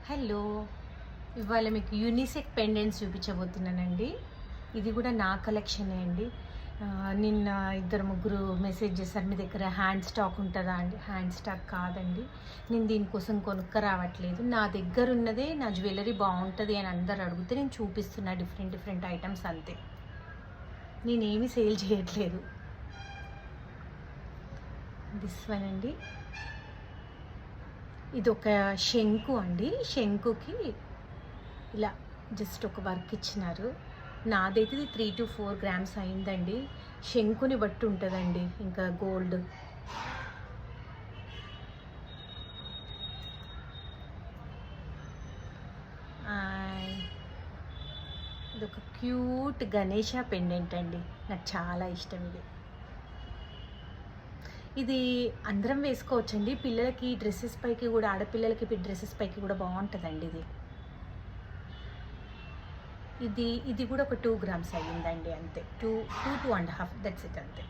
Hello, ఇవాళ మీకు unisex pendants చూపించబోతున్నానండి. ఇది కూడా నా కలెక్షనే అండి. నిన్న ఇద్దరు ముగ్గురు మెసేజ్ చేశారు, మీ దగ్గర హ్యాండ్ స్టాక్ ఉంటుందా అండి. హ్యాండ్ స్టాక్ కాదండి, నేను దీనికోసం కొనుక్క రావట్లేదు. నా దగ్గర ఉన్నదే నా జ్యువెలరీ బాగుంటుంది అని అందరు అడిగితే నేను చూపిస్తున్నా డిఫరెంట్ ఐటమ్స్ అంతే. నేనేమి సేల్ చేయట్లేదు. దిస్ వన్ అండి, ఇది ఒక శంకు అండి. శంకుకి ఇలా జస్ట్ ఒక వర్క్ ఇచ్చినారు. నాదైతే ఇది 3 to 4 grams అయిందండి. శంకుని బట్టి ఉంటుందండి. ఇంకా గోల్డ్ ఇది ఒక క్యూట్ గణేష పెండెంట్ అండి. నాకు చాలా ఇష్టం ఇది. ఇది అందరం వేసుకోవచ్చండి. పిల్లలకి డ్రెస్సెస్ పైకి కూడా, ఆడపిల్లలకి డ్రెస్సెస్ పైకి కూడా బాగుంటుందండి ఇది. ఇది ఇది కూడా ఒక 2 grams అయ్యిందండి అంతే. 2.5 దట్స్ ఇట్ అంతే.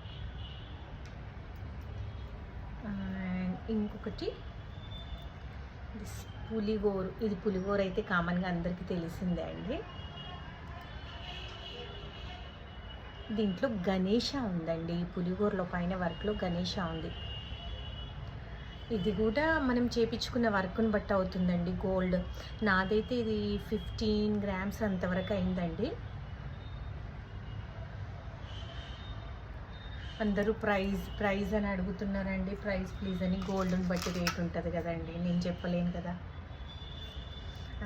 ఇంకొకటి పులిగోరు. ఇది పులిగోరు అయితే కామన్గా అందరికీ తెలిసిందే అండి. దీంట్లో గణేష ఉందండి. పులిగోరలో పైన వర్క్లో గణేష ఉంది. ఇది కూడా మనం చేపించుకున్న వర్క్ను బట్టి అవుతుందండి గోల్డ్. నాదైతే ఇది 15 grams అంతవరకు అయిందండి. అందరూ ప్రైజ్ అని అడుగుతున్నారండి. ప్రైజ్ ప్లీజ్ అని. గోల్డ్ని బట్టి రేట్ ఉంటుంది కదండి, నేను చెప్పలేను కదా.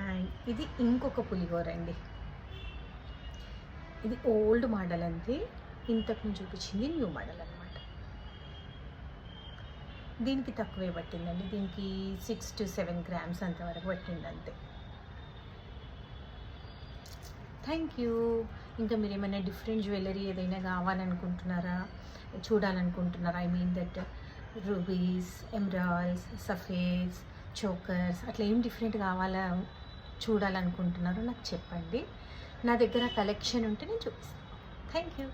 అండ్ ఇది ఇంకొక పులిగోర అండి. ఇది ఓల్డ్ మోడల్ అంతే. ఇంతకు నుంచి చూపించింది న్యూ మోడల్ అనమాట. దీనికి తక్కువే పట్టిందండి. దీనికి 6 to 7 grams అంతవరకు పట్టింది అంతే. Thank you. ఇంకా మీరు ఏమైనా డిఫరెంట్ జ్యువెలరీ ఏదైనా కావాలనుకుంటున్నారా, చూడాలనుకుంటున్నారా? I mean that rubies, emeralds, sapphires, chokers అట్లా ఏం డిఫరెంట్ కావాలా చూడాలనుకుంటున్నారో నాకు చెప్పండి. నా దగ్గర కలెక్షన్ ఉంటే నేను చూపిస్తాను. Thank you.